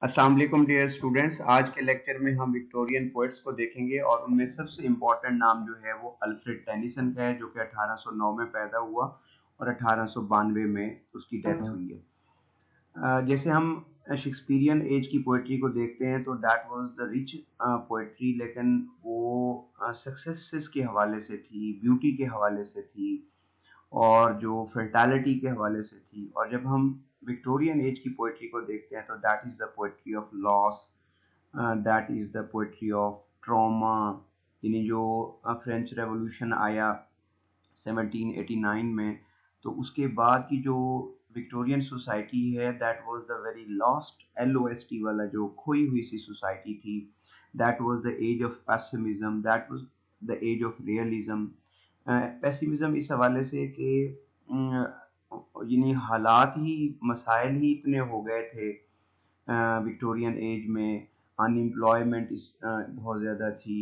अस्सलाम वालेकुम dear students. आज के लेक्चर में हम विक्टोरियन पोएट्स को देखेंगे और उनमें सबसे इम्पोर्टेंट नाम जो है वो अल्फ्रेड टेनिसन का है, जो कि 1809 में पैदा हुआ और 1892 में उसकी डेथ हुई है। जैसे हम शेक्सपियरियन एज की पोएट्री को देखते हैं तो that was the rich poetry, लेकिन वो सक्सेसेस के हवाले से थी, ब्यूटी के हवाले से थी और जो फर्टालिटी के हवाले से थी। और जब हम विक्टोरियन एज की पोएट्री को देखते हैं तो that is the poetry of loss, that is the poetry of trauma. यानी जो फ्रेंच रेवोल्यूशन आया 1789 में, तो उसके बाद की जो विक्टोरियन सोसाइटी है that was the very lost, LOST वाला जो खोई हुई सी सोसाइटी थी। That was the age of pessimism, that was the age of realism. Pessimism इस हवाले से कि यानी हालात ही, मसाइल ही इतने हो गए थे विक्टोरियन एज में, अनएम्प्लॉयमेंट बहुत ज़्यादा थी।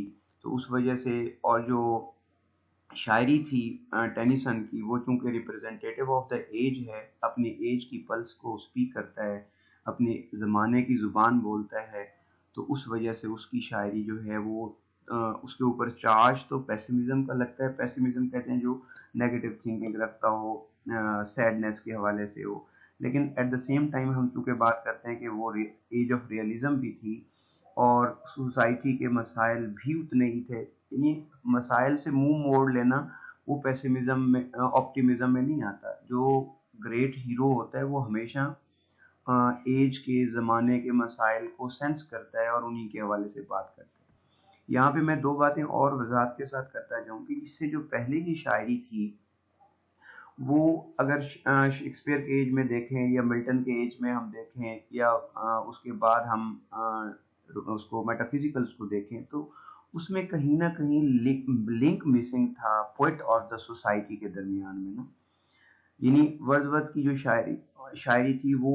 तो उस वजह से, और जो शायरी थी टेनिसन की, वो चूंकि रिप्रेजेंटेटिव ऑफ द एज है, अपनी एज की पल्स को स्पीक करता है, अपने ज़माने की ज़ुबान बोलता है, तो उस वजह से उसकी शायरी जो है वो उसके ऊपर चार्ज तो पेसिमिज्म का लगता है। पेसिमिज्म कहते हैं जो नेगेटिव थिंकिंग रखता हो, सैडनेस के हवाले से हो। लेकिन एट द सेम टाइम हम चूंकि बात करते हैं कि वो एज ऑफ रियलिज्म भी थी और सोसाइटी के मसाइल भी उतने ही थे। यानी मसाइल से मुंह मोड़ लेना वो पेसिमिज्म में, ऑप्टिमिज्म में नहीं आता। जो ग्रेट हीरो होता है वो हमेशा एज के, ज़माने के मसाइल को सेंस करता है और उन्हीं के हवाले से बात करता है। यहाँ पे मैं दो बातें और वजाहत के साथ करता जाऊँ कि इससे जो पहले की शायरी थी वो, अगर शेक्सपियर के एज में देखें या मिल्टन के एज में हम देखें या उसके बाद हम उसको मेटाफिजिकल्स को देखें, तो उसमें कहीं ना कहीं लिंक मिसिंग था पोइट और द सोसाइटी के दरमियान में ना। यानी वर्ड्सवर्थ की जो शायरी शायरी थी वो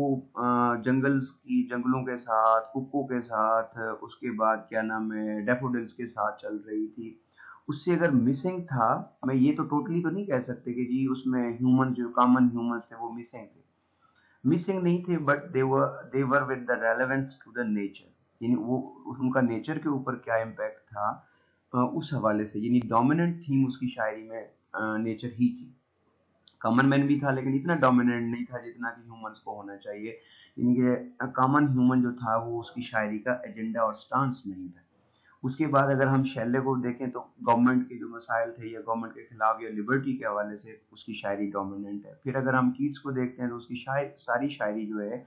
जंगलों के साथ, कुक्कू के साथ, उसके बाद क्या नाम है, डैफोडिल्स के साथ चल रही थी। उससे अगर मिसिंग था, मैं ये तो टोटली तो नहीं कह सकते कि जी उसमें ह्यूमन, जो कॉमन ह्यूमंस थे वो मिसिंग थे। मिसिंग नहीं थे, but they were with the relevance to the nature. यानी वो उनका नेचर के ऊपर क्या इम्पैक्ट था, उस हवाले से। यानी डोमिनेंट थीम उसकी शायरी में नेचर ही थी। कॉमन मैन भी था लेकिन इतना डोमिनेंट नहीं था जितना कि ह्यूमंस को होना चाहिए। इनके कॉमन ह्यूमन जो था वो उसकी शायरी का एजेंडा और स्टांस नहीं था। उसके बाद अगर हम शैले को देखें तो गवर्नमेंट के जो मसाइल थे या गवर्नमेंट के खिलाफ या लिबर्टी के हवाले से उसकी शायरी डोमिनेंट है। फिर अगर हम कीट्स को देखते हैं तो उसकी सारी शायरी जो है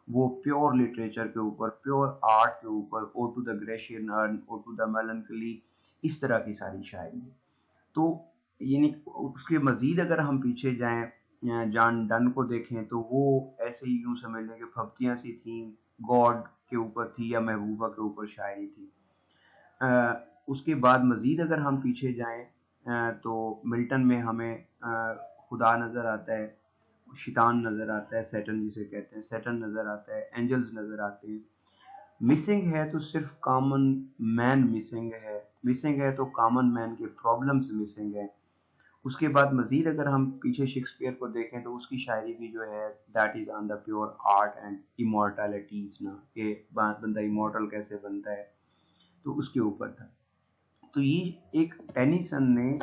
वो प्योर लिटरेचर के ऊपर, प्योर आर्ट के ऊपर, O to the Grecian urn, O to the melancholy, इस तरह की सारी शायरी है। तो यानी उसके मजीद अगर हम पीछे जाएं, जॉन डन को देखें तो वो ऐसे ही यूं समझ लें कि फब्तियां सी थी, गॉड के ऊपर थी या महबूबा के ऊपर शायरी थी। उसके बाद मजीद अगर हम पीछे जाएं तो मिल्टन में हमें खुदा नज़र आता है, शैतान नज़र आता है, सैटन जिसे कहते हैं, सैटन नज़र आता है, एंजल्स नज़र आते हैं। मिसिंग है तो सिर्फ कॉमन मैन मिसिंग है, मिसिंग है तो कॉमन मैन के प्रॉब्लम्स मिसिंग है। उसके बाद मजीद अगर हम पीछे शेक्सपियर को देखें तो उसकी शायरी भी जो है that is on the pure art and immortalities ना, कि बंदा इमोर्टल कैसे बनता है, तो उसके ऊपर था। तो ये एक टेनिसन ने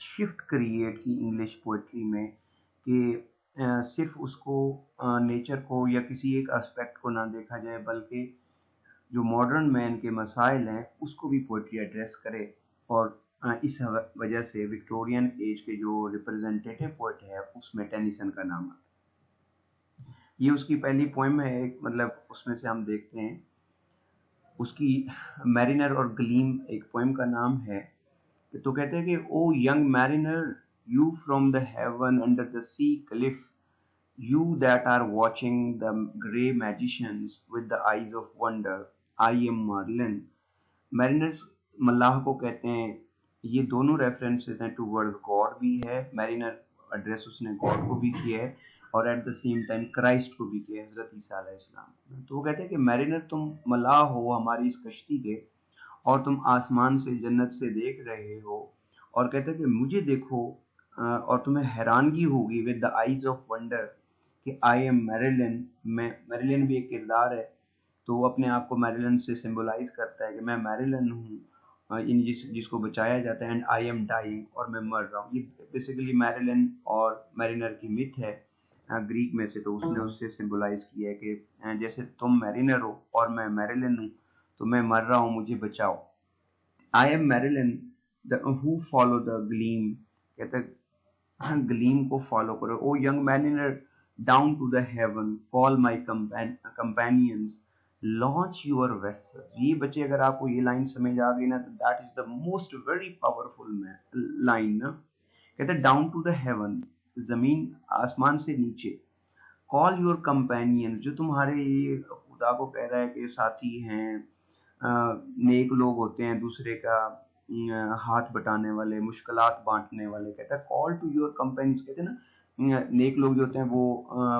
शिफ्ट क्रिएट की इंग्लिश पोइट्री में कि सिर्फ उसको नेचर को या किसी एक एस्पेक्ट को ना देखा जाए, बल्कि जो मॉडर्न मैन के मसाइल हैं उसको भी पोइट्री एड्रेस करे। और इस वजह से विक्टोरियन एज के जो रिप्रेजेंटेटिव पोइट है उसमें टेनिसन का नाम आता है। ये उसकी पहली पोइम है एक, मतलब उसमें से हम देखते हैं उसकी मैरिनर और ग्लीम एक पोइम का नाम है। तो कहते हैं कि O young mariner, you from the haven under the sea cliff, you that are watching the grey magicians with the eyes of wonder, I am Merlin। Mariners मल्लाह को कहते हैं। ये दोनों रेफरेंसेस हैं टूवर्ड्स गॉड भी है, मैरिनर एड्रेस उसने गॉड को भी किया है और at the same time Christ को भी किया है, हजरत ईसा अलैहिस्सलाम। तो वो कहते हैं कि मैरिनर तुम मल्लाह हो हमारी इस कश्ती के, और तुम आसमान से, जन्नत से देख रहे हो, और कहते हैं कि मुझे देखो और तुम्हें हैरानगी होगी with the eyes of wonder कि आई एम मैरिलिन। मैं, मैरिलिन भी एक किरदार है, तो वो अपने आप को मैरिलन से सिंबलाइज करता है कि मैं मैरिलन हूँ, जिसको बचाया जाता है, एंड आई एम डाइंग, और मैं मर रहा हूँ। ये बेसिकली मैरिलन और मैरिनर की मिथ है ग्रीक में से, तो उसने उससे सिंबलाइज किया है कि जैसे तुम मैरिनर हो और मैं मैरिलन हूँ, तो मैं मर रहा हूँ, मुझे बचाओ। I am Merlin who follow the gleam, कहता है ग्लीम को फॉलो करो। O young mariner down to the haven, call my companions, launch your vessel. ये बच्चे अगर आपको ये लाइन समझ आ गई ना, तो that is the most very powerful line ना। कहते हैं डाउन टू द हेवन, जमीन आसमान से नीचे, कॉल योर कंपेनियन, जो तुम्हारे ये खुदा को कह रहा है कि साथी हैं, नेक लोग होते हैं, दूसरे का हाथ बटाने वाले, मुश्किलात बांटने वाले। कहता है कॉल टू योर कंपेनियंस, कहते हैं ना नेक लोग जो होते हैं वो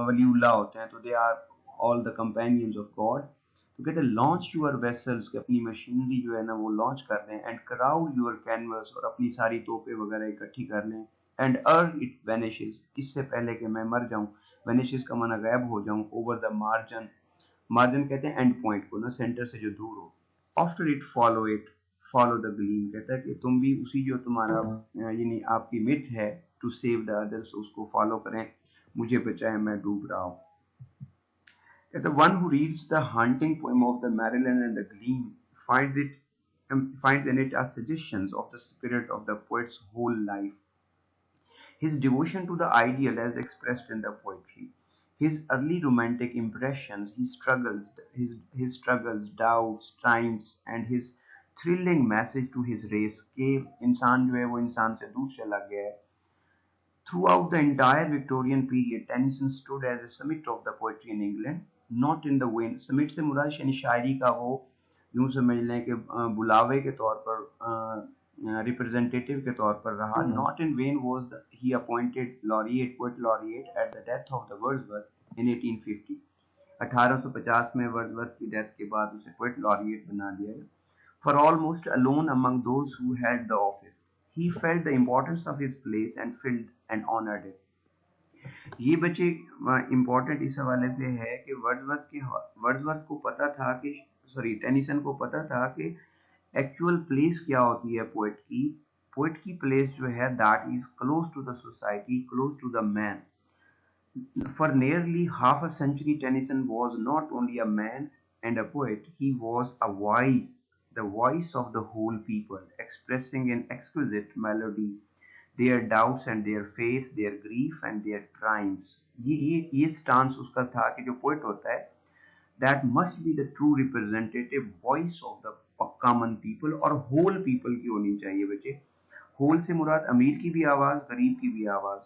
वलीउल्लाह होते हैं, तो they are all the companions of God. तो कहते हैं लॉन्च यूर वेसल्स, कि अपनी मशीनरी जो है ना वो लॉन्च कर दें, एंड क्राउड यूर कैनवस, और अपनी सारी तोपें वगैरह इकट्ठी कर लें, एंड अर्न इट वेनिशेस, इससे पहले कि मैं मर जाऊं। वेनिशेस का माना गायब हो जाऊं, ओवर द मार्जिन, मार्जिन कहते हैं एंड पॉइंट को ना, सेंटर से जो दूर हो। After it follow the gleam, कहता है कि तुम भी उसी जो तुम्हारा यानी आपकी मिथ है टू सेव द अदर्स, उसको फॉलो करें, मुझे बचाए, मैं डूब रहा हूँ। The one who reads the haunting poem of the Marilyn and the Gleam finds in it a suggestions of the spirit of the poet's whole life. His devotion to the ideal as expressed in the poetry, his early romantic impressions, his struggles, doubts, triumphs, and his thrilling message to his race कि इंसान जो है वो इंसान से दूर चला गया है। Throughout the entire Victorian period, Tennyson stood as a summit of the poetry in England, not in the vein. Summit से मुराद यानी शायरी का वो यूं समझ लें कि बुलावे के तौर पर, रिप्रेजेंटेटिव के तौर पर रहा। Not in vain was he appointed poet laureate at the death of the Wordsworth in 1850. 1850 में वर्ड्सवर्थ की डेथ के बाद उसे पोएट लॉरिएट बना दिया गया। For almost alone among those who held the office, he felt the importance of his place and filled and honored it. ये बच्चे इम्पोर्टेंट इस हवाले से है कि वर्ड्सवर्थ को पता था कि, सॉरी, टेनिसन को पता था कि एक्चुअल प्लेस क्या होती है पोएट की प्लेस जो है that is close to the society, close to the man. For nearly half a century, Tennyson was not only a man and a poet, he was a voice, the voice of the whole people, expressing in exquisite melody their doubts and their faith, their grief and their triumphs. ये stance उसका था कि जो poet होता है that must be the true representative voice of the common people, और whole people की होनी चाहिए बच्चे। होल से मुराद अमीर की भी आवाज, गरीब की भी आवाज,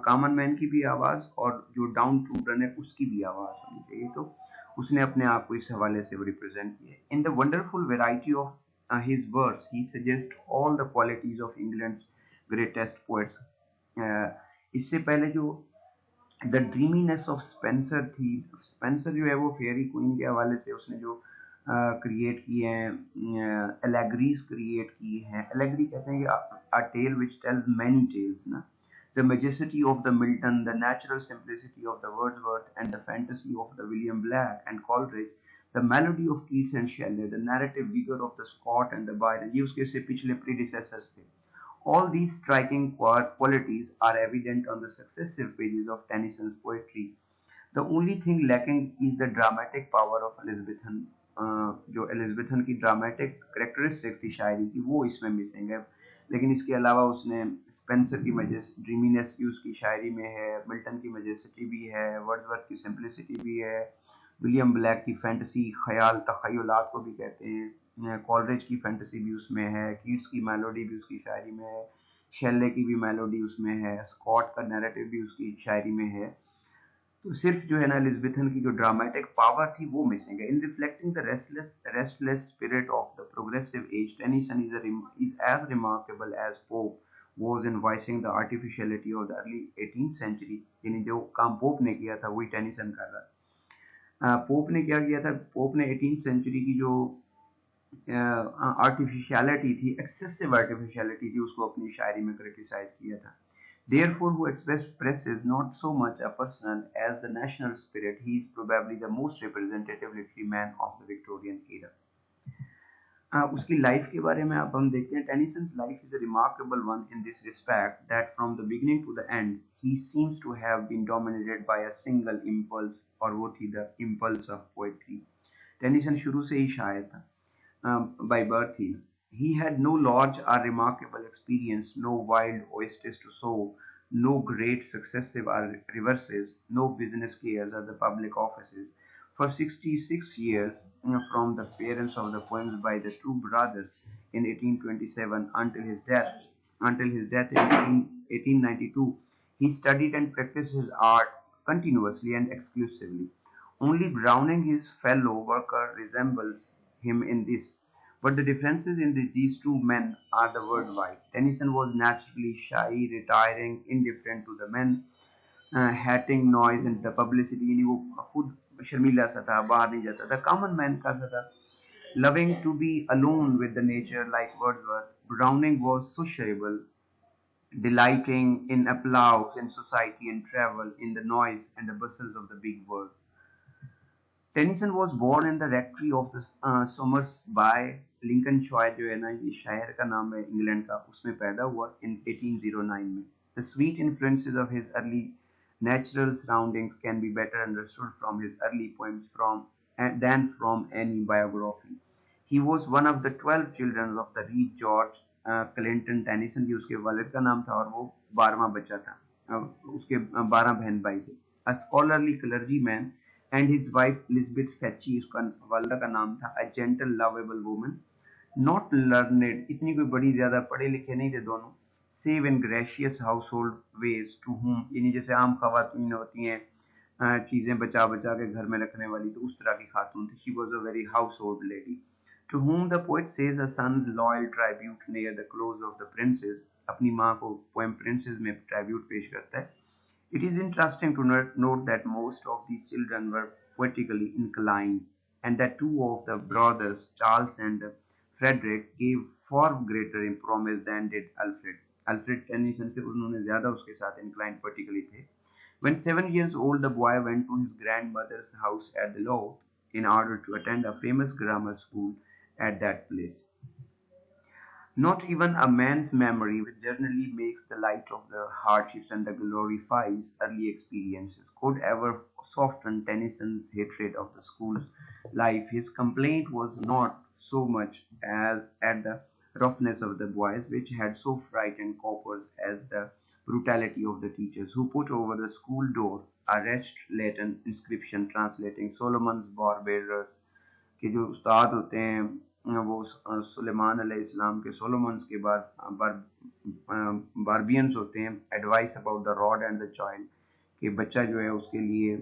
कॉमन मैन की भी आवाज, और जो डाउन ट्रूडन है उसकी भी आवाज होनी चाहिए। तो उसने अपने आप को इस हवाले से रिप्रेजेंट किया। In the wonderful variety of his words he suggest all the qualities of England's greatest poets. इससे पहले जो द ड्रीमीनेस ऑफ स्पेंसर थी, स्पेंसर जो है वो फेयरी क्वीन के हवाले से उसने जो क्रिएट किए हैं, एलेगरीज क्रिएट की हैं। एलेगरी कहते हैं कि a tale which tells many tales ना। The majesty of the Milton, the natural simplicity of the Wordsworth, and the fantasy of the William Black and Coleridge, the melody of Keats and Shelley, the narrative vigor of the Scott and the Byron, ये उसके से पिछले predecessors थे। All these striking qualities are evident on the successive pages of Tennyson's poetry. The only thing lacking is the dramatic power of Elizabethan, जो Elizabethan की dramatic characteristics थी शायरी की, वो इसमें मिसिंग है। लेकिन इसके अलावा उसने स्पेंसर की ड्रीमीनेस की उसकी शायरी में है, मिल्टन की मेजेसिटी भी है, वर्ड्सवर्थ की सिंप्लिसिटी भी है, विलियम ब्लैक की फैंटेसी, ख्याल, तखयलात को भी कहते हैं, कॉलरिज की फैंटेसी भी उसमें है, कीट्स की मेलोडी भी उसकी शायरी में है, शेले की भी मेलोडी उसमें है, स्कॉट का नैरेटिव भी उसकी शायरी में है। तो सिर्फ जो है ना एलिज़ाबेथन की जो ड्रामेटिक पावर थी वो मिसिंग है। In reflecting the restless spirit of the progressive age, Tennyson is as remarkable as Pope was in voicing the artificiality of the early 18th century। यानी जो काम पोप ने किया था वही टेनिसन कर रहा है। पोप ने क्या किया था, पोप ने 18th सेंचुरी की जो आर्टिफिशियलिटी थी, एक्सेसिव आर्टिफिशियलिटी थी, उसको अपनी शायरी में क्रिटिसाइज किया था। Therefore, who expressed praises not so much a personal as the national spirit. He is probably the most representative literary man of the Victorian era. उसकी लाइफ के बारे में अब हम देखते हैं. टेनिसon's life is a remarkable one in this respect that from the beginning to the end he seems to have been dominated by a single impulse, और वो थी the impulse of poetry. Tennyson शुरू से ही शायर था. By birth he had no large or remarkable experience, no wild oasis to sow, no great successive or reverses, no business cares or the public offices. For 66 years, from the appearance of the poems by the two brothers in 1827 until his death in 1892, he studied and practiced his art continuously and exclusively. Only Browning, his fellow worker, resembles him in this, but the differences in these two men are the worldwide. Tennyson was naturally shy, retiring, indifferent to the men, hating noise and the publicity. यानी वो खुद शर्मीला सा था, बाहर नहीं जाता था, common man का सा था. Loving to be alone with the nature like Wordsworth, Browning was sociable, delighting in applause in society and travel in the noise and the bustles of the big world. Tennyson was born in the rectory of the Somersby Lincolnshire, जो है ना ये शायर का नाम है England का, उसमें पैदा हुआ इन 1809 में. The sweet influences of his early natural surroundings can be better understood from his early poems than from any biography. He was one of the 12 children of the Reed George Clinton Tennyson, जी उसके वालिद का नाम था, और वो 12वां बच्चा था. उसके 12 बहन भाई थे. A scholarly clergyman and his wife Elizabeth Fetchy, उसका वालदा का नाम था, a gentle lovable woman, not learned, इतनी कोई बड़ी ज्यादा पढ़े लिखे नहीं थे दोनों, save in gracious household ways, to whom, यानी जैसे आम खवातीन होती हैं चीजें बचा बचा के घर में रखने वाली, तो उस तरह की खातून थी. She was a very household lady. To whom the poet says a son's loyal tribute near the close of the Princes, अपनी माँ को poem Princes में tribute पेश करता है. It is interesting to note that most of these children were poetically inclined, and that two of the brothers, Charles and Frederick, gave far greater promise than did Alfred. Alfred Tennyson से उन्होंने ज़्यादा उसके साथ inclined poetically थे. When 7 years old, the boy went to his grandmother's house at the Lough in order to attend a famous grammar school at that place. Not even a man's memory, which generally makes the light of the hardships and the glorifies early experiences, could ever soften Tennyson's hatred of the school's life. His complaint was not so much as at the roughness of the boys, which had so frightened coppers, as the brutality of the teachers, who put over the school door a wretched Latin inscription translating Solomon's barbarous, कि जो उस्ताद होते हैं वो सुलेमान अलैहिस्सलाम के Solomon's के बाद बारबियंस होते हैं, advice about the rod and the child, कि बच्चा जो है उसके लिए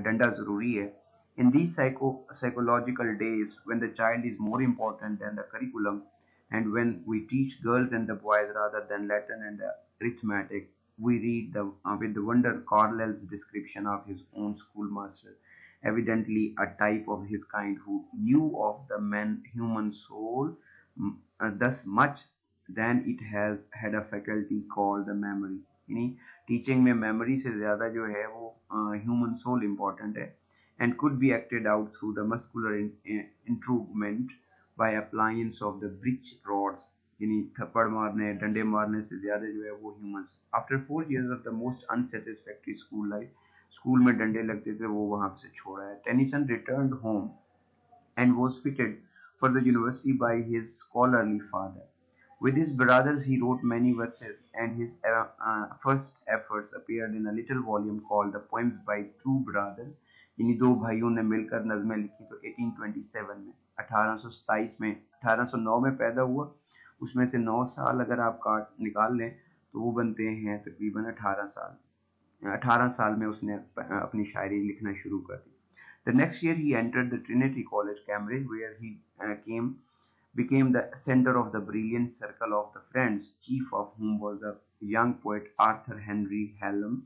डंडा ज़रूरी है. In these psychological days, when the child is more important than the curriculum, and when we teach girls and the boys rather than Latin and arithmetic, we read with the wonder Carlyle's description of his own schoolmaster, evidently a type of his kind, who knew of the human soul thus much than it has had a faculty called the memory. यानी teaching में memory से ज़्यादा जो है वो human soul important है, and could be acted out through the muscular improvement by appliance of the bridge rods, यानी थप्पड़ मारने डंडे मारने से ज़्यादा जो है वो humans. After 4 years of the most unsatisfactory school life, school में डंडे लगते थे, वो वहां से छोड़ा है. Tennyson returned home and was fitted for the university by his scholarly father. With his brothers he wrote many verses, and his first efforts appeared in a little volume called The Poems by Two Brothers, यानी दो भाइयों ने मिलकर नज़में लिखी. तो 1827 में, 1827 में, 1809 में पैदा हुआ, उसमें से 9 साल अगर आप काट निकाल लें तो वो बनते हैं तकरीबन 18 साल. 18 साल में उसने अपनी शायरी लिखना शुरू कर दी. The next year he entered the Trinity College, Cambridge, where he became the center of the brilliant circle of the friends, chief of whom was the young poet Arthur Henry Hallam.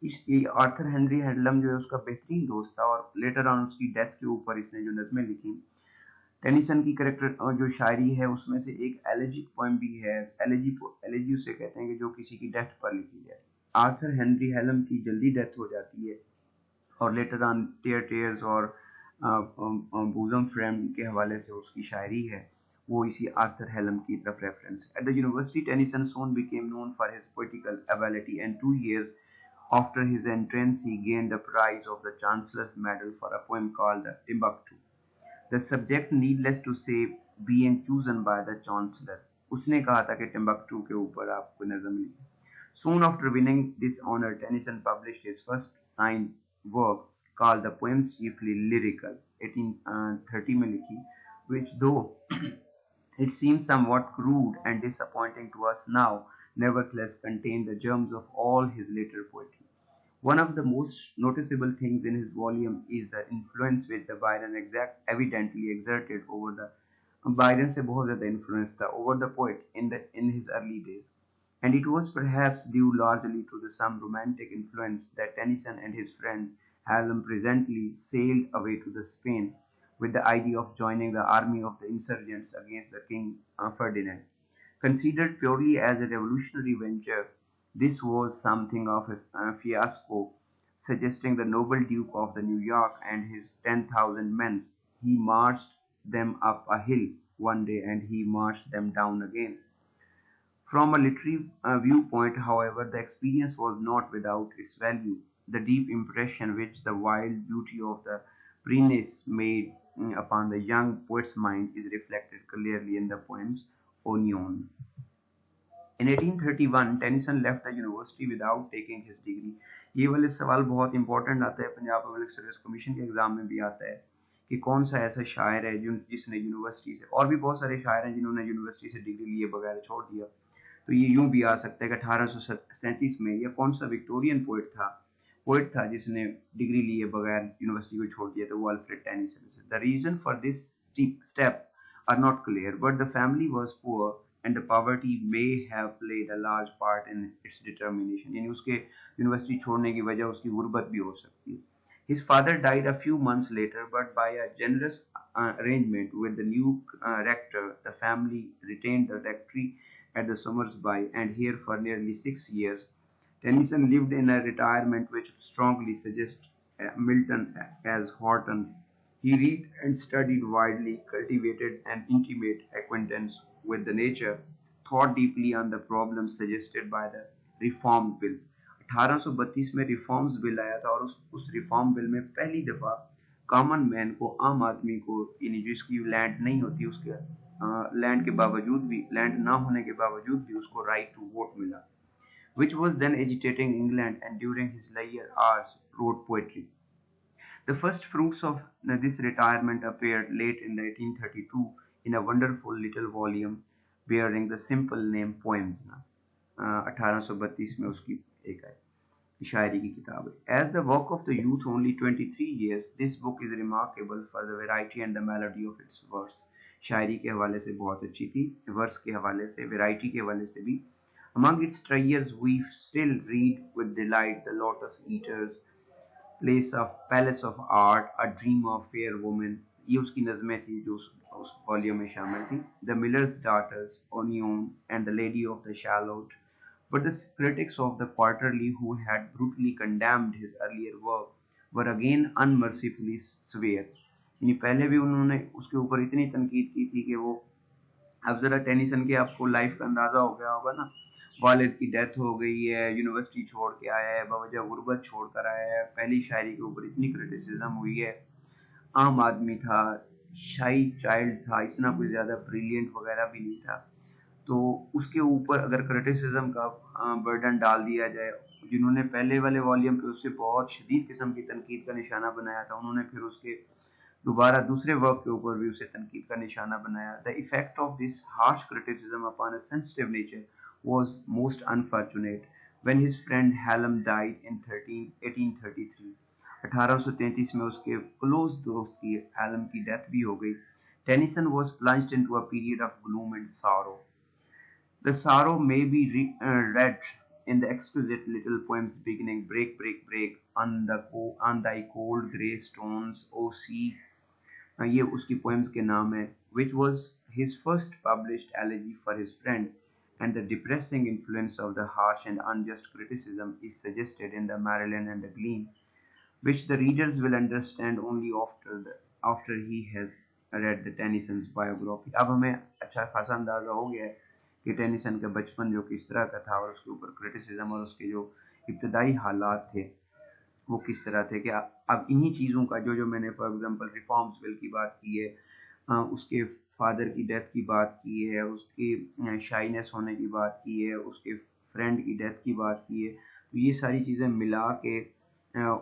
Arthur Henry Hallam जो है उसका बेहतरीन दोस्त था, और later on उसकी death के ऊपर इसने जो नज़में लिखी. टेनिसन की करेक्टर जो शायरी है उसमें से एक एलेजिक पोएम भी है। एलेजी उसे कहते हैं कि जो किसी की डेथ पर लिखी जाए। आर्थर हेनरी हेलम की जल्दी डेथ हो जाती है और लेटर ऑन टेयर टेयर्स और बूजम फ्रेंड के हवाले से उसकी शायरी है वो इसी आर्थर हेलम की तरफ reference. At the university Tennyson soon became known for his poetical ability and 2 years after his entrance he gained the prize of the Chancellor's Medal for a poem called Timbuktu. The subject, needless to say, being chosen by the chancellor. उसने कहा था कि Timbuktu के ऊपर आपको नजम लिखी। Soon after winning this honor, Tennyson published his first signed work called The Poems Chiefly Lyrical, 1830 में लिखी, which though it seems somewhat crude and disappointing to us now, nevertheless contained the germs of all his later poetry. One of the most noticeable things in his volume is the influence which the Byron evidently exerted over the Byron से बहुत ज़्यादा influence था over the poet in his early days, and it was perhaps due largely to the some romantic influence that Tennyson and his friend Hallam presently sailed away to the Spain with the idea of joining the army of the insurgents against the King Ferdinand. Considered purely as a revolutionary venture, this was something of a fiasco, suggesting the noble Duke of the New York and his 10,000 men. He marched them up a hill one day and he marched them down again. From a literary viewpoint, however, the experience was not without its value. The deep impression which the wild beauty of the Pyrenees made upon the young poet's mind is reflected clearly in the poems Onion. In 1831, Tennyson left the university without taking his degree. ये वाले सवाल बहुत important आता है, Punjab public service commission के exam में भी आता है कि कौन सा ऐसा शायर है जिसने यूनिवर्सिटी से, और भी बहुत सारे शायर हैं जिन्होंने यूनिवर्सिटी से डिग्री लिए बगैर छोड़ दिया। तो ये यूं भी आ सकता है कि 1837 में या कौन सा विक्टोरियन पोइट था जिसने डिग्री लिए बगैर यूनिवर्सिटी को छोड़ दिया, तो वो Alfred Tennyson. The reason for this step are not clear, but the family was poor and the poverty may have played a large part in its determination. यानी उसके यूनिवर्सिटी छोड़ने की वजह उसकी गुर्बत भी हो सकती है। His father died a few months later, but by a generous arrangement with the new rector, the family retained the rectory at the Somersby, and here for nearly 6 years. Tennyson lived in a retirement which strongly suggests Milton as Horton. He read and studied widely, cultivated an intimate acquaintance with the nature, thought deeply on the problems suggested by the Reform Bill. 1832 में reforms bill आया था और उस reform bill में पहली दफा common man को, आम आदमी को, यानी जिसकी लैंड नहीं होती उसके लैंड के बावजूद भी, लैंड ना होने के बावजूद भी उसको राइट टू वोट मिला, which was then agitating England, and during his later hours wrote poetry. The first fruits of this retirement appeared late in 1832 in a wonderful little volume bearing the simple name Poems. 1832 में उसकी एक शायरी की किताब है। As the work of the youth only 23 years, this book is remarkable for the variety and the melody of its verse. शायरी के हवाले से बहुत अच्छी थी, वर्स के हवाले से, वैरायटी के हवाले से भी। Among its treasures we still read with delight the Lotus Eaters, Palace of Art, A Dream of Fair Woman, ये उसकी नज़में थी जो उस वॉल्यूम में शामिल थी। The Miller's Daughters, Onion, and The Lady of the Shallot. But the critics of the Quarterly who had brutally condemned his earlier work were again unmercifully severe. यानी पहले भी उन्होंने उसके ऊपर इतनी तनकीद की थी कि वो, अब जरा टेनिसन के आपको लाइफ का अंदाजा हो गया होगा ना, वालिद की डेथ हो गई है, यूनिवर्सिटी छोड़ के आया है, बवजह गुर्बत छोड़ कर आया है, पहली शायरी के ऊपर इतनी क्रिटिसिज्म हुई है, आम आदमी था, शाई चाइल्ड था, इतना कोई ज़्यादा ब्रिलियंट वगैरह भी नहीं था, तो उसके ऊपर अगर क्रिटिसिज्म का बर्डन डाल दिया जाए, जिन्होंने पहले वाले वॉल्यूम पे उससे बहुत शदीद किस्म की तनकीद का निशाना बनाया था, उन्होंने फिर उसके दोबारा दूसरे वर्क के ऊपर भी उसे तनकीद का निशाना बनाया। The effect of this harsh criticism upon a sensitive nature was most unfortunate when his friend Hallam died in 1833. 1833 में उसके क्लोज दोस्त की Hallam की डेथ भी हो गई। Tennyson was plunged into a period of gloom and sorrow. The sorrow may be read in the exquisite little poems beginning "Break, break, break on thy cold grey stones, O sea." ये उसकी poems के नाम है, which was his first published elegy for his friend, and the depressing influence of the harsh and unjust criticism is suggested in the Marilyn and the Gleam, which the readers will understand only after he has read the Tennyson's biography. अब हमें अच्छा खासा अंदाजा हो गया है कि Tennyson का बचपन जो किस तरह का था और उसके ऊपर क्रिटिसिज्म और उसके जो इब्तदाई हालात थे वो किस तरह थे। कि अब इन्हीं चीज़ों का जो जो मैंने फॉर एग्जांपल रिफॉर्म्स बिल की बात की है, उसके फादर की डेथ की बात की है, उसकी शाइनेस होने की बात की है, उसके फ्रेंड की डेथ की बात की है, तो ये सारी चीज़ें मिला के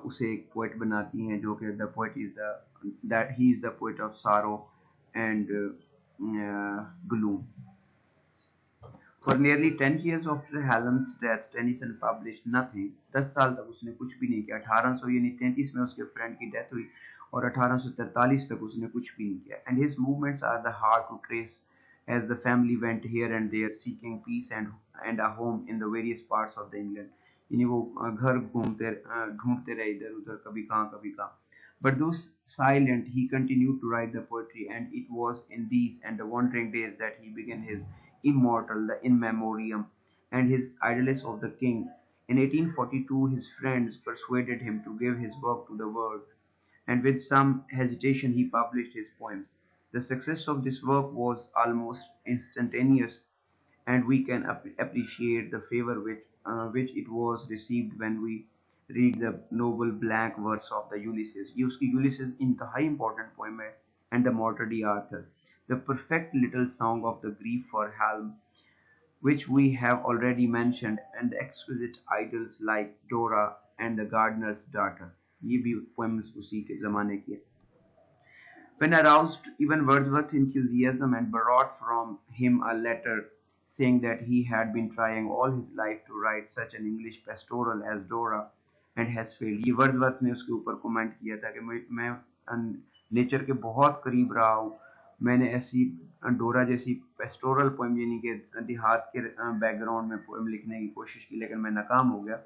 उसे एक पोइट बनाती हैं जो कि the poet is the that he is the poet of सारो and gloom. For nearly 10 years after Hallam's death, Tennyson published nothing. 10 साल तक उसने कुछ भी नहीं किया। 1833 में उसके फ्रेंड की डेथ हुई और 1843 तक उसने कुछ भी नहीं किया। And his movements are the hard to trace as the family went here and there seeking peace and a home in the various parts of the England. यानी वो घर ढूंढते रहे इधर उधर, कभी कहाँ कभी कहाँ। But though silent, he continued to write the poetry, and it was in these and the wandering days that he began his immortal, the In Memoriam, and his Idylls of the King. In 1842, his friends persuaded him to give his work to the world, and with some hesitation he published his poems. The success of this work was almost instantaneous, and we can appreciate the favor which it was received when we read the noble blank verse of the Ulysses. ये उसकी Ulysses इंतहाई important poem है, and the Mortality Arthur, the perfect little song of the grief for Halm, which we have already mentioned, and the exquisite idylls like Dora and the Gardener's Daughter. ये भी poems उसी के ज़माने की है। When aroused, even Wordsworth's enthusiasm and borrowed from him a letter saying that he had been trying all his life to write such an English pastoral as Dora and has failed. ये Wordsworth ने उसके ऊपर comment किया था कि मैं nature के बहुत करीब रहा हूँ, मैंने ऐसी डोरा जैसी पेस्टोरल पोएम यानी कि देहात के बैकग्राउंड में पोएम लिखने की कोशिश की, लेकिन मैं नाकाम हो गया।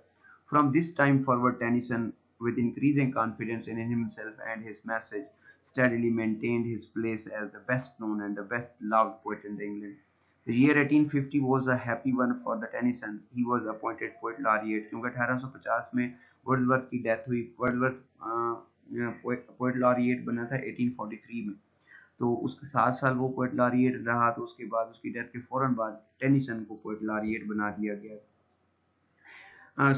From this time forward, Tennyson, with increasing confidence in himself and his message, steadily maintained his place as the best known and the best loved poet in England. The year 1850 was a happy one for the Tennyson. He was appointed poet laureate क्योंकि 1850 में Wordsworth की death हुई। Wordsworth poet laureate बना था 1843 में, तो उसके 7 साल वो पोएट लॉरिएट रहा, तो उसके बाद उसकी डेथ के फौरन बाद टेनिसन को पोएट लॉरिएट बना दिया गया।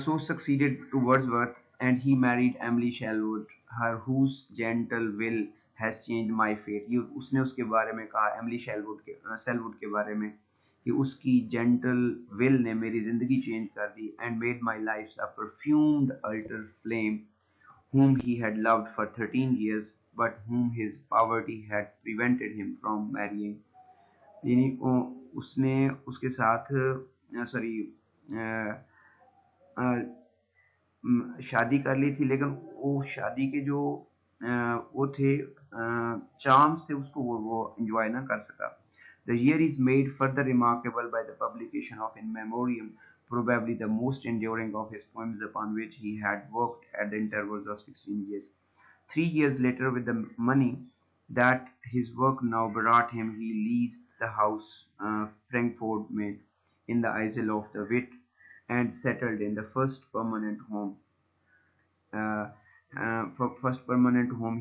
So succeeded to Wordsworth, and he married Emily Shelwood, her whose gentle will has changed my fate. ये उसने उसके बारे में कहा, एमिली शेलवुड के बारे में, कि उसकी gentle will ने मेरी जिंदगी चेंज कर दी, and made my life a perfumed altar flame, whom he had loved for 13 years, but whom his poverty had prevented him from marrying. यानी उसने उसके साथ सॉरी शादी कर ली थी, लेकिन वो शादी के जो वो थे चार्म से उसको वो एंजॉय ना कर सका। The year is made further remarkable by the publication of In Memoriam, probably the most enduring of his poems, upon which he had worked at the intervals of 16 years. 3 years later, with the money that his work now brought him, he leased the house Frankfurt made in the Isle of the Wit and settled in the first permanent home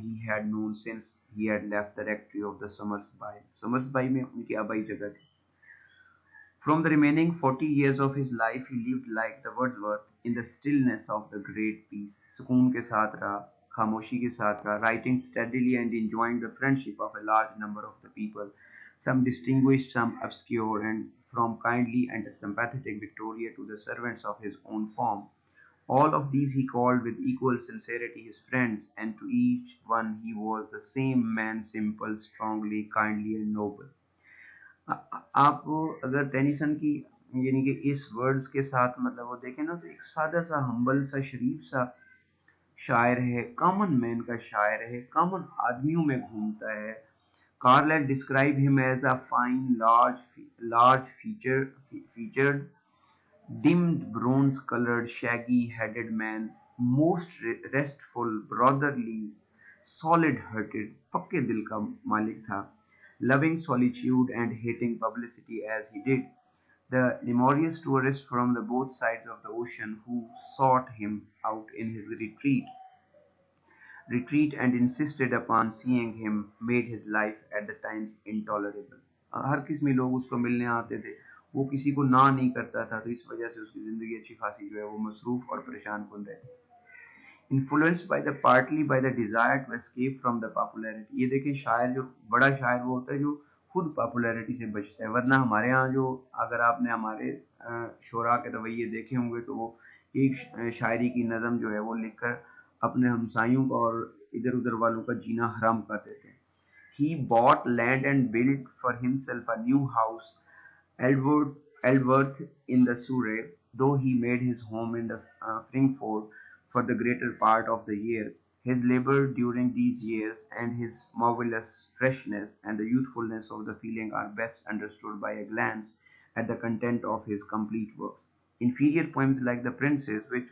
he had known since he had left the rectory of the Somersby. Somersby में उनकी आबाई जगह थी। From the remaining 40 years of his life, he lived like the Wordsworth in the stillness of the great peace. सुकून के साथ रहा, खामोशी के साथ रहा, writing steadily and enjoying the friendship of a large number of the people, some distinguished, some obscure, and from kindly and sympathetic Victoria to the servants of his own form. All of these he called with equal sincerity his friends, and to each one he was the same man, simple, strongly, kindly, and noble. आप अगर Tennyson की यानी कि इस words के साथ मतलब वो देखें ना, तो एक सादा सा हम्बल सा शरीफ सा शायर है, कॉमन मैन का शायर है, कॉमन आदमियों में घूमता है। Carlyle described him as a fine, large featured, dimmed, bronze-colored, shaggy-headed man, most restful, brotherly, solid hearted, पक्के दिल का मालिक था, loving solitude and hating publicity as he did. The numerous tourists from the both sides of the ocean who sought him out in his retreat and insisted upon seeing him made his life at the times intolerable. हर किस्म लोग उसको मिलने आते थे, वो किसी को ना नहीं करता था, तो इस वजह से उसकी जिंदगी अच्छी खासी जो है वो मसरूफ और परेशान कुन रहती। Influenced by the partly by the desire to escape from the popularity, ये देखें शायर जो बड़ा शायर वो होता है जो खुद पॉपुलैरिटी से बचता है, वरना हमारे यहाँ जो अगर आपने हमारे शोरा के रवैये देखे होंगे तो वो एक शायरी की नज़म जो है वो लिखकर अपने हमसायों का और इधर उधर वालों का जीना हराम कर देते हैं। He bought land and built for himself a new house, Aldworth, Aldworth in the Surrey, though he made his home in the Frankfurt for the greater part of the year. His labor during these years and his marvelous freshness and the youthfulness of the feeling are best understood by a glance at the content of his complete works. Inferior poems like The Princess, which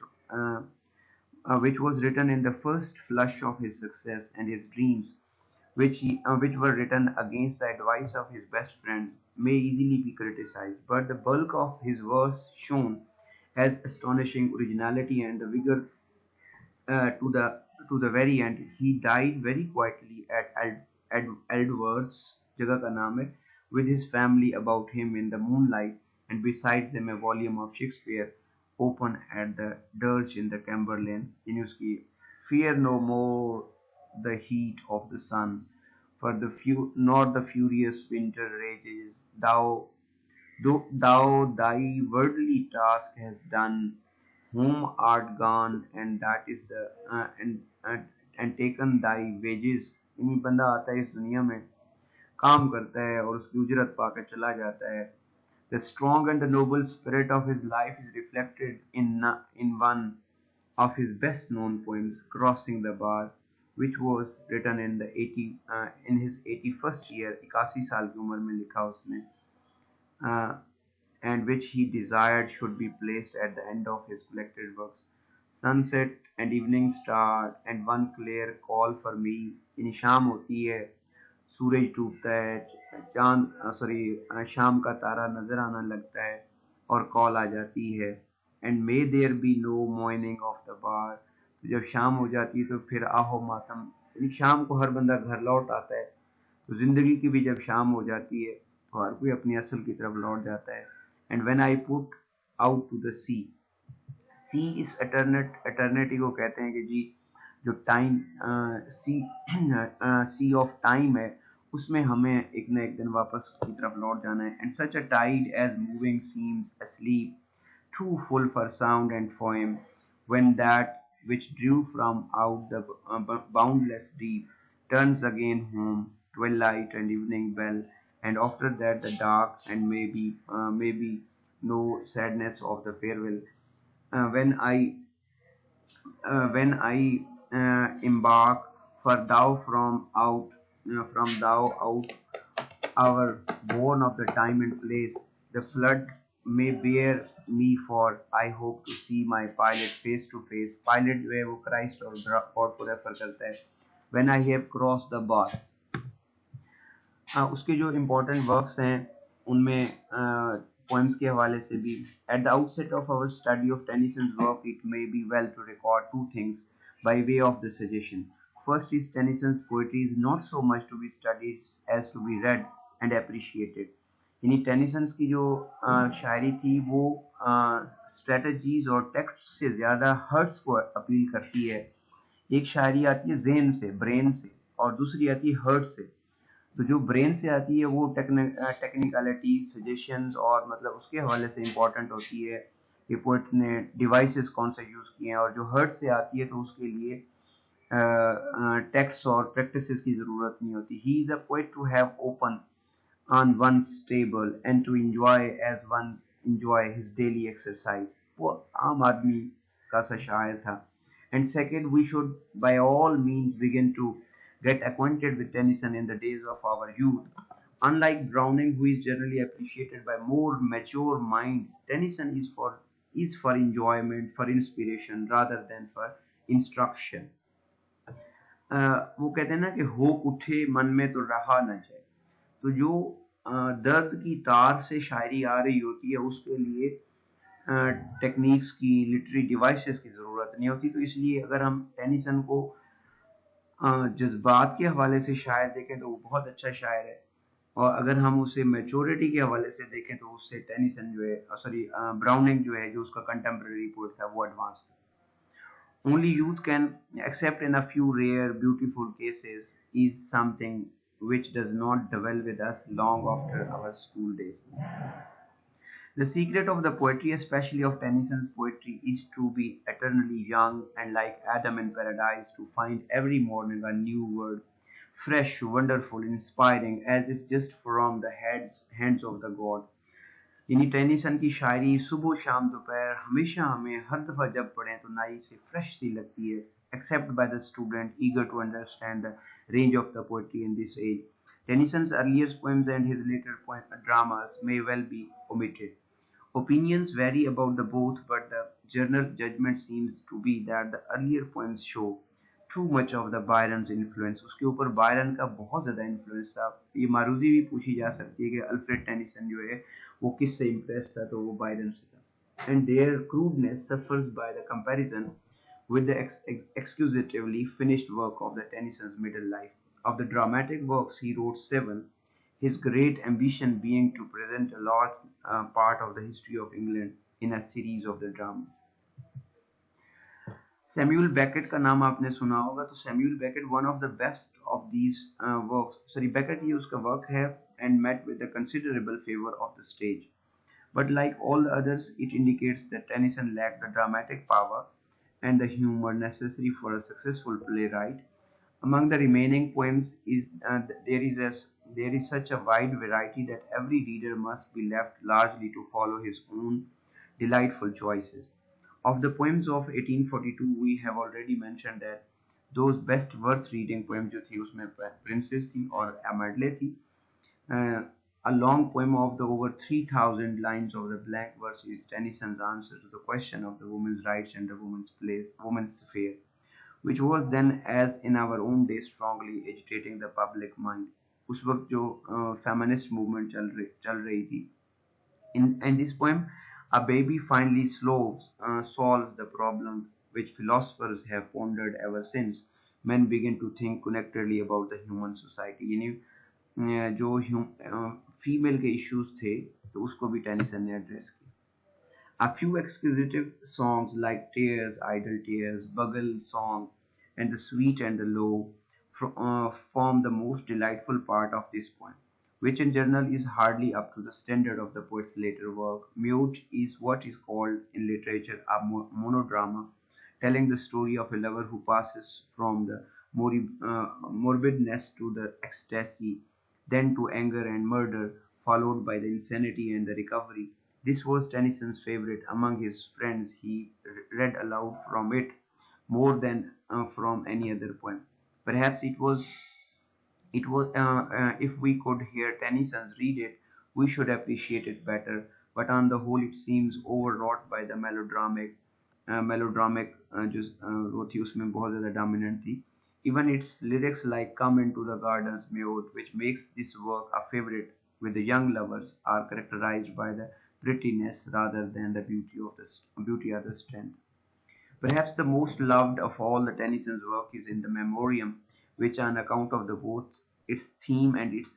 was written in the first flush of his success, and his dreams, which were written against the advice of his best friends, may easily be criticized, but the bulk of his verse shown has astonishing originality and the vigor to the very end. He died very quietly at Aldworth's, जगह का नाम है, with his family about him in the moonlight, and besides him a volume of Shakespeare open at the Dirge in the Camberlain, यानी उसकी fear no more the heat of the sun, for the nor the furious winter rages. Thou thy worldly task hast done, whom art gone, and that is the and taken thy wages. यानी बंदा आता है इस दुनिया में, काम करता है और उसकी उजरत पाकर चला जाता है. The strong and the noble spirit of his life is reflected in one of his best known poems, Crossing the Bar, which was written in his 81st year, 81 साल की उम्र में लिखा उसने, uh, and which he desired should be placed at the end of his collected works. Sunset and evening star and one clear call for me. यानी शाम होती है, सूरज डूबता है, शाम का तारा नजर आना लगता है और कॉल आ जाती है, and may there be no morning of the bar. तो जब शाम हो जाती है तो फिर आहो मातम, यानी शाम को हर बंदा घर लौट आता है, तो जिंदगी की भी जब शाम हो जाती है तो हर कोई अपनी असल की तरफ लौट जाता है. And when I put out to the sea, sea इस एटर्निटी को कहते हैं कि जी जो time sea sea of time है, उसमें हमें एक न एक दिन वापस की तरफ लौट जाना है. And such a tide as moving seems asleep, too full for sound and poem, when that which drew from out the boundless deep turns again home, twilight and evening bell, and after that the dark and maybe no sadness of the farewell. Uh, when I when I embark, for thou from thou out our born of the time and place, the flood may bear me, for I hope to see my pilot face to face. Pilot जो है वो Christ और God को refer करता है. When I have crossed the bar, उसके जो important works हैं उनमें poems के हवाले से भी. At the outset of our study of Tennyson's work, it may be well to record two things by way of the suggestion. First is Tennyson's poetry is not so much to be studied as to be read and appreciated. यानी Tennyson की जो शायरी थी वो strategies और text से ज़्यादा hertz को appeal करती है. एक शायरी आती है जेन से, ब्रेन से, और दूसरी आती है हर्ट से. तो जो ब्रेन से आती है वो टेक्निकलिटी सजेशंस और मतलब उसके हवाले से इम्पोर्टेंट होती है कि पोइट ने डिवाइसेस कौन से यूज़ किए हैं, और जो हर्ट से आती है तो उसके लिए टेक्स्ट और प्रैक्टिसेस की ज़रूरत नहीं होती. He is a poet to have open on one's table and to enjoy as one enjoy his daily exercise. वो आम आदमी का सा शायर था. And second, we should by all means begin to get acquainted with Tennyson in the days of our youth. Unlike Browning, who is generally appreciated by more mature minds, Tennyson is for enjoyment, for inspiration rather than for instruction. वो कहते हैं ना कि होक उठे मन में तो रहा न जाए। तो जो दर्द की तार से शायरी आ रही होती है उसके लिए टेक्निक्स की, लिटरेरी डिवाइसेस की ज़रूरत नहीं होती। तो इसलिए अगर हम टेनिसन को जज्बात के हवाले से शायर देखें तो वो बहुत अच्छा शायर है, और अगर हम उसे मैच्योरिटी के हवाले से देखें तो उससे टेनिसन जो है, सॉरी, ब्राउनिंग जो है, जो उसका कंटेम्प्रेरी पोएट था, वो एडवांस था। Only youth can accept in a few rare, beautiful cases is something which does not dwell with us long after our school days. The secret of the poetry, especially of Tennyson's poetry, is to be eternally young and like Adam in paradise, to find every morning a new word, fresh, wonderful, inspiring, as if just from the hands of the God. यानी Tennyson की शायरी सुबह शाम दोपहर हमेशा हमें हर दफ़ा जब पढ़ें तो नई से फ्रेश सी लगती है, except by the student eager to understand the range of the poetry in this age. Tennyson's earliest poems and his later dramas may well be omitted. Opinions vary about the both, but the general judgment seems to be that the earlier poems show too much of the Byron's influence. उसके ऊपर Byron का बहुत ज़्यादा influence था। ये मारूजी भी पूछी जा सकती है कि अल्फ्रेड टेनिसन जो है वो किससे इम्प्रेस था, तो वो बायरन से था। And their crudeness suffers by the comparison with the exquisitely finished work of the Tennyson's middle life. Of the dramatic works, he wrote seven, his great ambition being to present a large part of the history of England in a series of the drama. Samuel Beckett का नाम आपने सुना होगा। तो Samuel Beckett one of the best of these works, sorry Beckett ये उसका work है, and met with the considerable favour of the stage, but like all the others it indicates that Tennyson lacked the dramatic power and the humor necessary for a successful playwright. Among the remaining poems there is such a wide variety that every reader must be left largely to follow his own delightful choices. Of the poems of 1842 we have already mentioned that those best worth reading poems जो थी उसमें princess थी और एमर्ले थी। uh, a long poem of the over 3,000 lines of the blank verse is Tennyson's answer to the question of the women's rights and the woman's place, woman's sphere, which was then, as in our own day, strongly agitating the public mind. उस वक्त जो feminist movement चल रही थी, in this poem, a baby finally solves the problem which philosophers have pondered ever since men begin to think connectedly about the human society. यानी जो female के issues थे तो उसको भी टेनिसन ने एड्रेस किया। A few exquisite songs like Tears, Idle Tears, Bugle Song, and The Sweet and the Low form the most delightful part of this poem, which in general is hardly up to the standard of the poet's later work. Mute is what is called in literature a monodrama, telling the story of a lover who passes from the morbidness to the ecstasy, then to anger and murder, followed by the insanity and the recovery. This was Tennyson's favorite. Among his friends, he read aloud from it more than from any other poem. Perhaps if we could hear Tennyson's read it, we should appreciate it better. But on the whole, it seems overwrought by the melodramatic जो वो थी उसमें बहुत ज़्यादा dominant थी. Even its lyrics like "Come into the gardens, Mute," which makes this work a favorite with the young lovers, are characterized by the prettiness rather than the beauty or the strength. Perhaps the most loved of all the Tennyson's work is in the Memoriam, which, on account of both its theme and its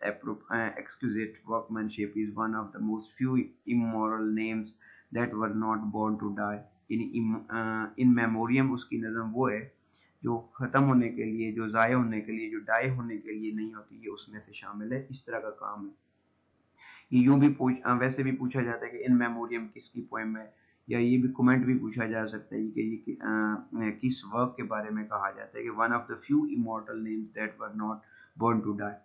exquisite workmanship, is one of the most few immoral names that were not born to die. In Memoriam उसकी नज़म वो है जो ख़त्म होने के लिए, जो ज़ाय होने के लिए, जो डाई होने के लिए नहीं होती, ये उसमें से शामिल है। इस तरह का काम है। ये यूं भी वैसे भी पूछा जाता है कि इन मेमोरियम किसकी पोएम है, या ये भी कमेंट भी पूछा जा सकता है कि ये किस वर्क के बारे में कहा जाता है कि one of the few immortal names that were not born to die.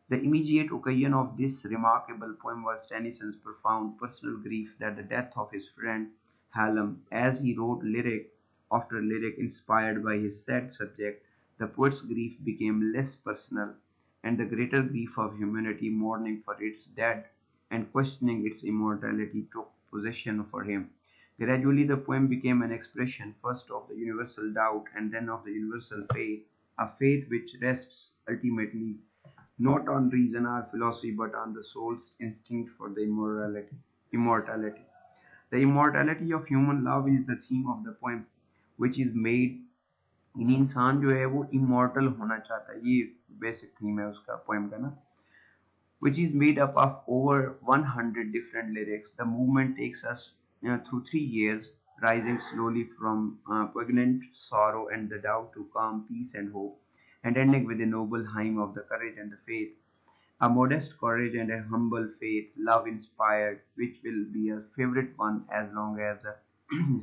The immediate occasion of this remarkable poem was Tennyson's profound personal grief at the death of his friend Hallam. As he wrote lyric after lyric inspired by his sad subject, the poet's grief became less personal, and the greater grief of humanity mourning for its dead and questioning its immortality took possession for him. Gradually, the poem became an expression first of the universal doubt and then of the universal faith a faith which rests ultimately not on reason or philosophy but on the soul's instinct for the immortality. The immortality of human love is the theme of the poem, which is made इन इंसान जो है वो immortal होना चाहता है, ये basic theme है उसका पोएम का ना, which is made up of over 100 different lyrics. The movement takes us through 3 years, rising slowly from poignant sorrow and the doubt to calm peace and hope, and ending with a noble hymn of the courage and the faith. A modest courage and a humble faith, love inspired, which will be a favorite one as long as the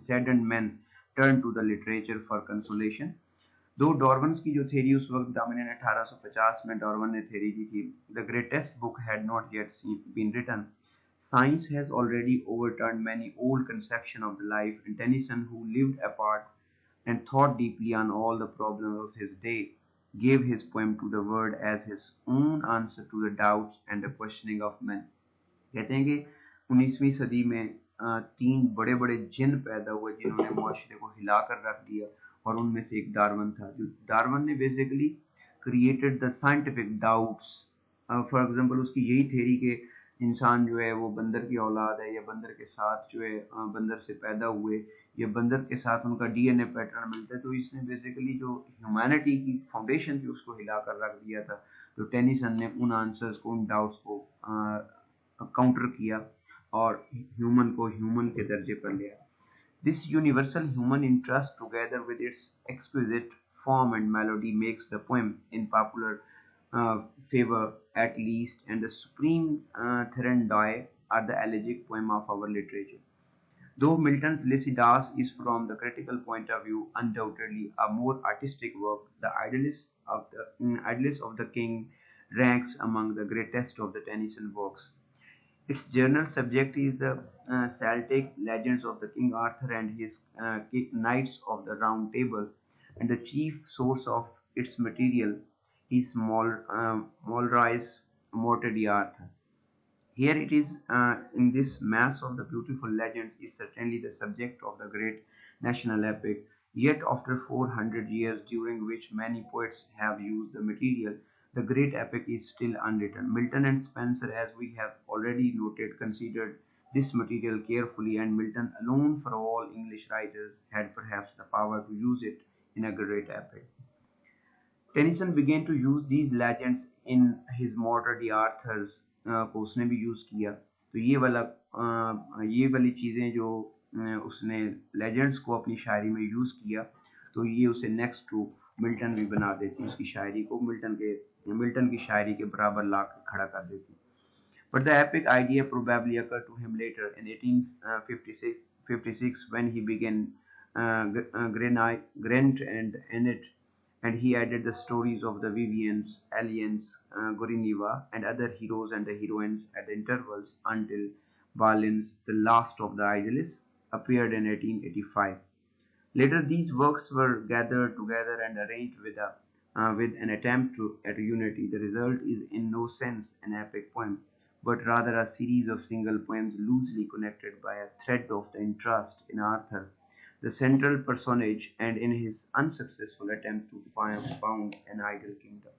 saddened men turn to the literature for consolation. दो डॉर्वन की जो theory उस वक्त Darwin ने 1850 में डॉर्वन ने theory की थी, the greatest book had not yet been written. Science has already overturned many old conceptions of life, and Tennyson, who lived apart and thought deeply on all the problems of his day, gave his poem to the world as his own answer to the doubts and the questioning of men. कहते हैं कि 19वीं सदी में तीन बड़े बड़े जिन पैदा हुए जिन्होंने मुआशरे को हिलाकर रख दिया, और उनमें से एक डार्विन था. जो डार्विन ने basically created the scientific doubts. For example उसकी यही थ्योरी कि इंसान जो है वो बंदर की औलाद है, या बंदर के साथ जो है बंदर से पैदा हुए, या बंदर के साथ उनका डीएनए पैटर्न मिलता है. तो इसने बेसिकली जो ह्यूमैनिटी की फाउंडेशन थी उसको हिलाकर रख दिया था. तो टेनिसन ने उन आंसर्स को, उन डाउट्स को काउंटर किया और ह्यूमन को ह्यूमन के दर्जे पर लिया. This universal human interest, together with its exquisite form and melody, makes the poem in popular favor at least, and the supreme Threnodoi are the elegiac poem of our literature. Though Milton's Lycidas is, from the critical point of view, undoubtedly a more artistic work, the Idylls of the King ranks among the greatest of the Tennyson works. Its general subject is the Celtic legends of the King Arthur and his Knights of the Round Table, and the chief source of its material is Mulroy's Morte d'Arthur. Here it is, in this mass of the beautiful legends, is certainly the subject of the great national epic. Yet, after 400 years, during which many poets have used the material, the great epic is still unwritten. Milton and Spenser, as we have already noted, considered this material carefully, and Milton alone, for all English writers, had perhaps the power to use it in a great epic. Tennyson began to use these legends in his Morte d'Arthur को उसने भी use किया. तो ये वाली चीजें जो उसने लेजेंड्स को अपनी शायरी में यूज किया, तो ये उसे नेक्स्ट टू मिल्टन भी बना देती, उसकी शायरी को मिल्टन की शायरी के बराबर ला खड़ा कर देती. But the epic idea probably occurred to him later in 1856 when he began Grant and Enid, and he added the stories of the Vivians, Aliens, Goriniva, and other heroes and the heroines at the intervals until Balin's The Last of the Idyllists appeared in 1885. Later, these works were gathered together and arranged with an attempt at unity. The result is in no sense an epic poem, but rather a series of single poems loosely connected by a thread of the interest in Arthur, the central personage, and in his unsuccessful attempt to found an ideal kingdom.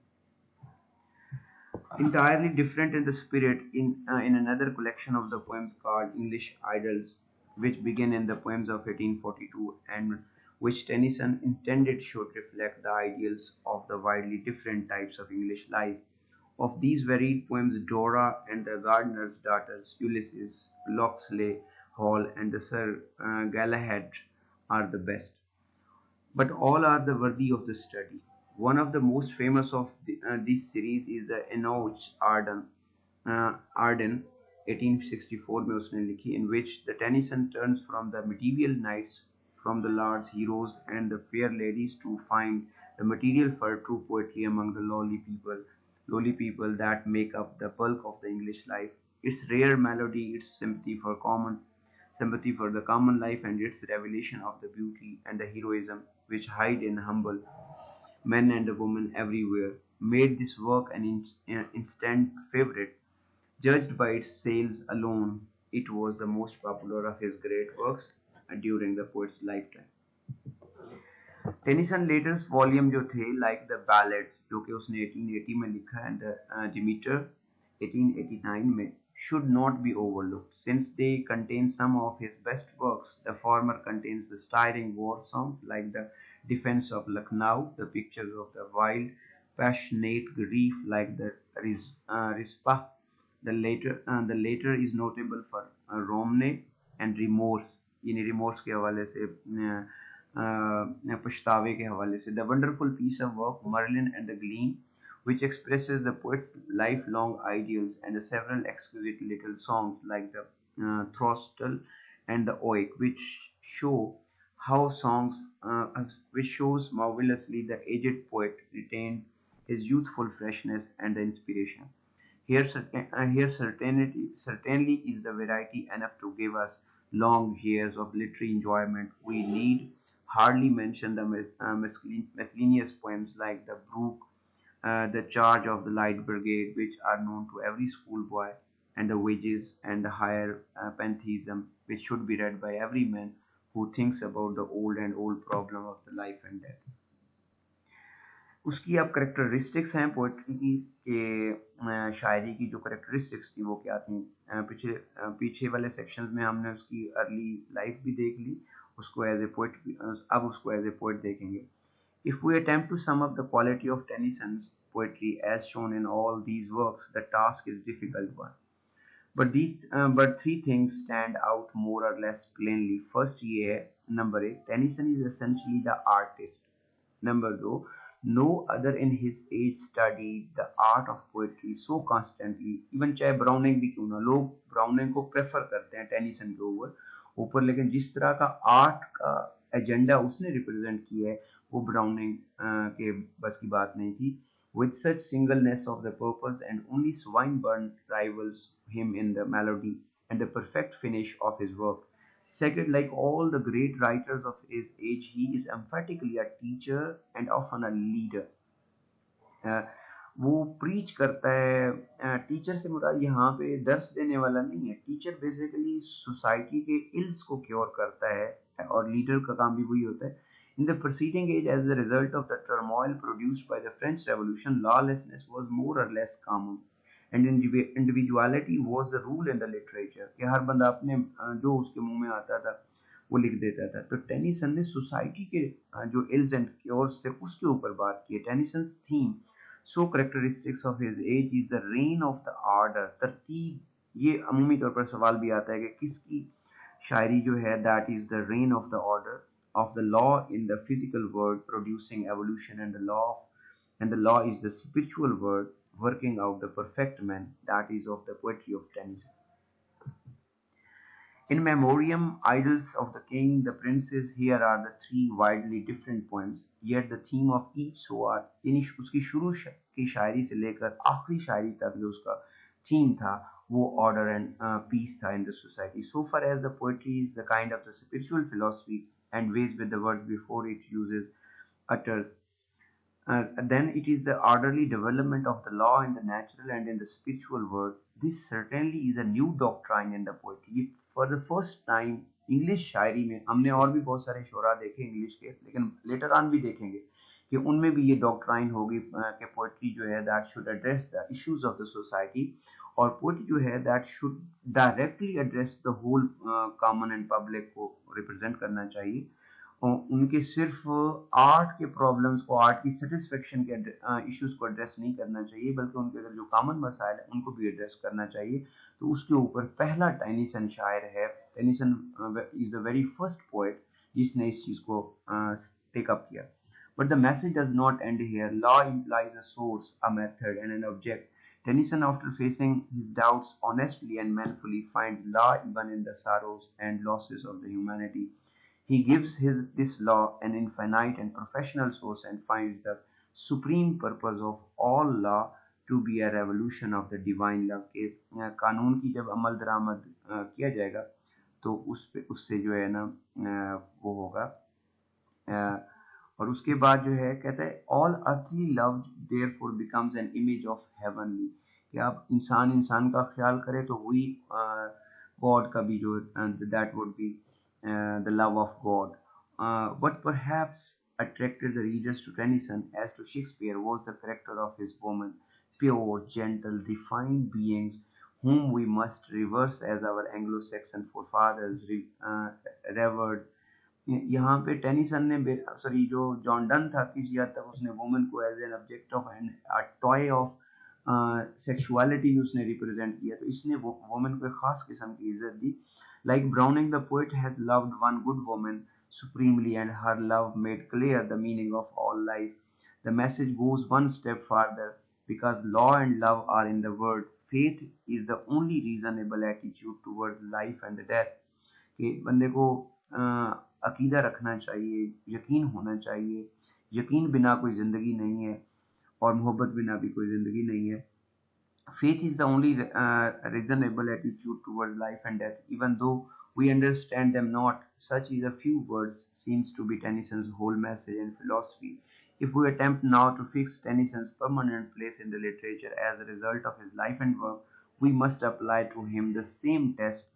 Entirely different in the spirit, in another collection of the poems called English Idylls, which begin in the poems of 1842 and which Tennyson intended should reflect the ideals of the widely different types of English life. Of these varied poems, Dora and the Gardener's Daughters, Ulysses, Locksley Hall, and the Sir Galahad are the best. But all are the worthy of the study. One of the most famous of this series is the Enoch Arden 1864 में उसने लिखी, in which the Tennyson turns from the medieval knights, from the lords, heroes, and the fair ladies to find the material for true poetry among the lowly people that make up the bulk of the English life. Its rare melody, its sympathy for the common life, and its revelation of the beauty and the heroism which hide in humble men and women everywhere, made this work an instant favorite. Judged by its sales alone, it was the most popular of his great works during the poet's lifetime. Tennyson letters volume जो थे like the ballets जो कि उसने 1880 में लिखा and Demeter 1889 में should not be overlooked since they contain some of his best works. The former contains the stirring war songs like the defense of Lucknow, the pictures of the wild, passionate grief like the Rispah. The later is notable for Romney and remorse. यानी remorse के हवाले से पछतावे के हवाले से the wonderful piece of work Merlin and the gleam which expresses the poet's lifelong ideals and the several exquisite little songs like the Throstle and the Oik, show how songs which shows marvelously the aged poet retained his youthful freshness and the inspiration. Here certainly is the variety enough to give us long years of literary enjoyment. We need hardly mention the miscellaneous poems like the Brook, the Charge of the Light Brigade, which are known to every schoolboy, and the Wages and the Higher Pantheism, which should be read by every man who thinks about the old problem of the life and death. उसकी अब characteristics हैं poetry की कि शायरी की जो characteristics थी वो क्या थी। पीछे वाले सेक्शंस में हमने उसकी अर्ली लाइफ भी देख ली, उसको एज ए पोइट, अब उसको एज ए पोइट देखेंगे। If we attempt to sum up the quality of Tennyson's poetry as shown in all these works, the task is a difficult one. But three things stand out more or less plainly. First, number 1, Tennyson is essentially the artist. Number 2, no other in his age studied the art of poetry so constantly. Even चाहे browning भी क्यों ना, लोग browning को prefer करते हैं Tennyson के ऊपर, लेकिन जिस तरह का आर्ट का एजेंडा उसने रिप्रेजेंट किया है वो ब्राउनिंग के बस की बात नहीं थी। With such singleness of the purpose, and only Swinburne rivals him in the melody and the perfect finish of his work. Second, like all the great writers of his age, he is emphatically a teacher and often a leader. वो preach करता है, teacher से मुराद यहाँ पे दर्स देने वाला नहीं है। टीचर बेसिकली सोसाइटी के इल्स को क्योर करता है और लीडर का काम भी वही होता है। In the preceding age, as a result of the turmoil produced by the French Revolution, lawlessness was more or less common, and individuality was the rule in the literature. कि हर बंदा अपने जो उसके मुंह में आता था वो लिख देता था। तो टेनिसन ने सोसाइटी के जो इल्स एंड क्योर्स थे उसके ऊपर बात की है। Tennyson's theme so characteristics of his age is the reign of the order. तरतीब, ये अमूमी तौर पर सवाल भी आता है कि किसकी शायरी जो है that is the reign of the order of the law in the physical world producing evolution, and the law is the spiritual world working out the perfect man, that is of the poetry of Tennyson. In memoriam, Idylls of the King, the Princes, here are the three widely different poems, yet the theme of each so are, यानी उसकी शुरू की शायरी से लेकर आखिरी शायरी तक जो उसका थीम था वो order and peace था in the society. So far as the poetry is the kind of the spiritual philosophy and ways with the words before it uses utters, then it is the orderly development of the law in the natural and in the spiritual world. This certainly is a new doctrine in the poetry. For the first time English शायरी में, हमने और भी बहुत सारे शोरा देखे English के, लेकिन लेटर ऑन भी देखेंगे कि उनमें भी ये डॉक्ट्राइन होगी कि पोएट्री जो है that should address the issues of the society, और पोएट्री जो है that should directly address the whole common and public को रिप्रेजेंट करना चाहिए। उनके सिर्फ आर्ट के प्रॉब्लम्स को, आर्ट की सेटिस्फेक्शन के इश्यूज को एड्रेस नहीं करना चाहिए, बल्कि उनके अगर जो कॉमन मसाइल है उनको भी एड्रेस करना चाहिए। तो उसके ऊपर पहला टेनिसन शायर है। Tennyson is the very first poet जिसने इस चीज को टेकअप किया। But the message does not and here. Law implies a source, a method and an object. Tennyson, after facing his doubts honestly and manfully, finds law even in the sorrows and losses of the humanity. He gives this law an infinite and professional source and finds the supreme purpose of all law to be a revolution of the divine love. के कानून की जब अमल दरामद किया जाएगा तो उससे जो है ना वो होगा। और उसके बाद जो है कहता है all earthly love therefore becomes an image of heavenly, कि आप इंसान का ख्याल करें तो वही गॉड का भी जो that would be the love of God. But perhaps attracted the readers to Tennyson as to Shakespeare was the character of his woman, pure, gentle, refined beings whom we must reverse as our Anglo-Saxon forefathers revered. यहाँ पे Tennyson ने sorry जो John Donne था किसी हद तक उसने woman को as an object of and toy of sexuality उसने रिप्रेजेंट किया, तो इसने वुमन को एक खास किस्म की इज्जत दी. Like Browning, the poet has loved one good woman supremely, and her love made clear the meaning of all life. The message goes one step farther because law and love are in the word. Faith is the only reasonable attitude towards life and death. कि बंदे को अकीदा रखना चाहिए, यकीन होना चाहिए. यकीन बिना कोई ज़िंदगी नहीं है और मोहब्बत बिना भी कोई ज़िंदगी नहीं है. Faith is the only reasonable attitude towards life and death, even though we understand them not. Such is a few words seems to be Tennyson's whole message and philosophy. If we attempt now to fix Tennyson's permanent place in the literature as a result of his life and work, we must apply to him the same test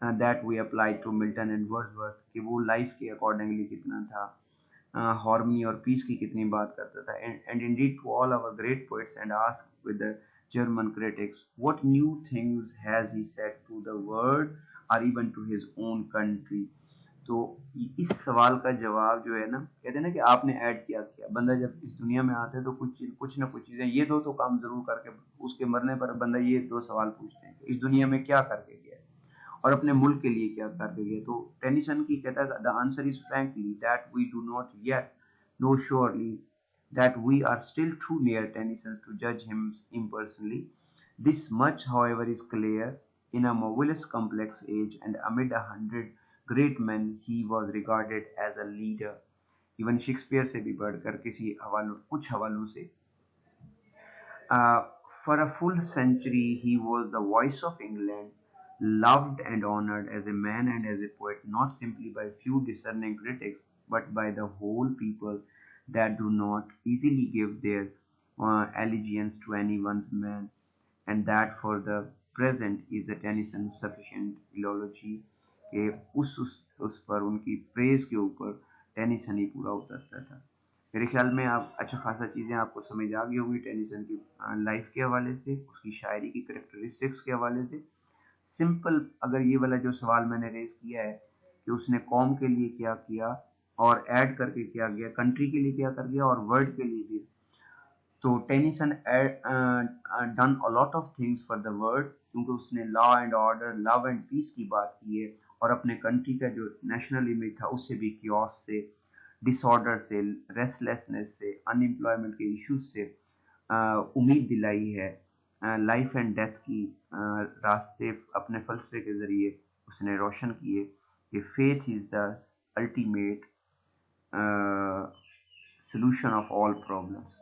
that we applied to Milton and Wordsworth कि वो life के accordingly कितना था, harmony और piece की कितनी बात करता था. And indeed to all our great poets and ask with the German critics, what new things has he said to the world or even to his own country. तो इस सवाल का जवाब जो है ना, कहते हैं ना कि आपने ऐड क्या किया. बंदा जब इस दुनिया में आता है तो कुछ ना कुछ चीजें ये दो तो काम जरूर करके उसके मरने पर बंदा ये दो सवाल पूछते हैं कि इस दुनिया में क्या करके गया है और अपने मुल्क के लिए क्या करके गया. तो टेनिसन की कहता है the answer is frankly that we do not yet know surely that we are still too near Tennyson to judge him impersonally. This much, however, is clear. In a marvelous complex age and amid 100 great men, he was regarded as a leader. Even Shakespeare से भी बढ़कर कुछ हवालों से. Uh, for a full century, he was the voice of England, loved and honored as a man and as a poet, not simply by few discerning critics, but by the whole people that do not easily give their allegiance to anyone's man, and that for the present is the Tennyson sufficient eulogy कि उस पर उनकी praise के ऊपर Tennyson ही पूरा उतरता था. मेरे ख्याल में आप अच्छा खासा चीज़ें आपको समझ आ गई होंगी टेनिसन की लाइफ के हवाले से, उसकी शायरी की करेक्टरिस्टिक्स के हवाले से. सिंपल अगर ये वाला जो सवाल मैंने रेज किया है कि उसने कौम के लिए क्या किया और ऐड करके क्या किया, कंट्री के लिए क्या कर गया और वर्ल्ड के लिए भी. तो Tennyson done a lot of things for the world क्योंकि उसने law and order, love and peace की बात की है और अपने कंट्री का जो नेशनल इमेज था उससे भी कियोस से, डिसऑर्डर से, रेस्टलेसनेस से, अनएम्प्लॉयमेंट के इश्यूज से उम्मीद दिलाई है. लाइफ एंड डेथ की रास्ते अपने फलसफे के जरिए उसने रोशन किए कि faith is the ultimate solution of all problems.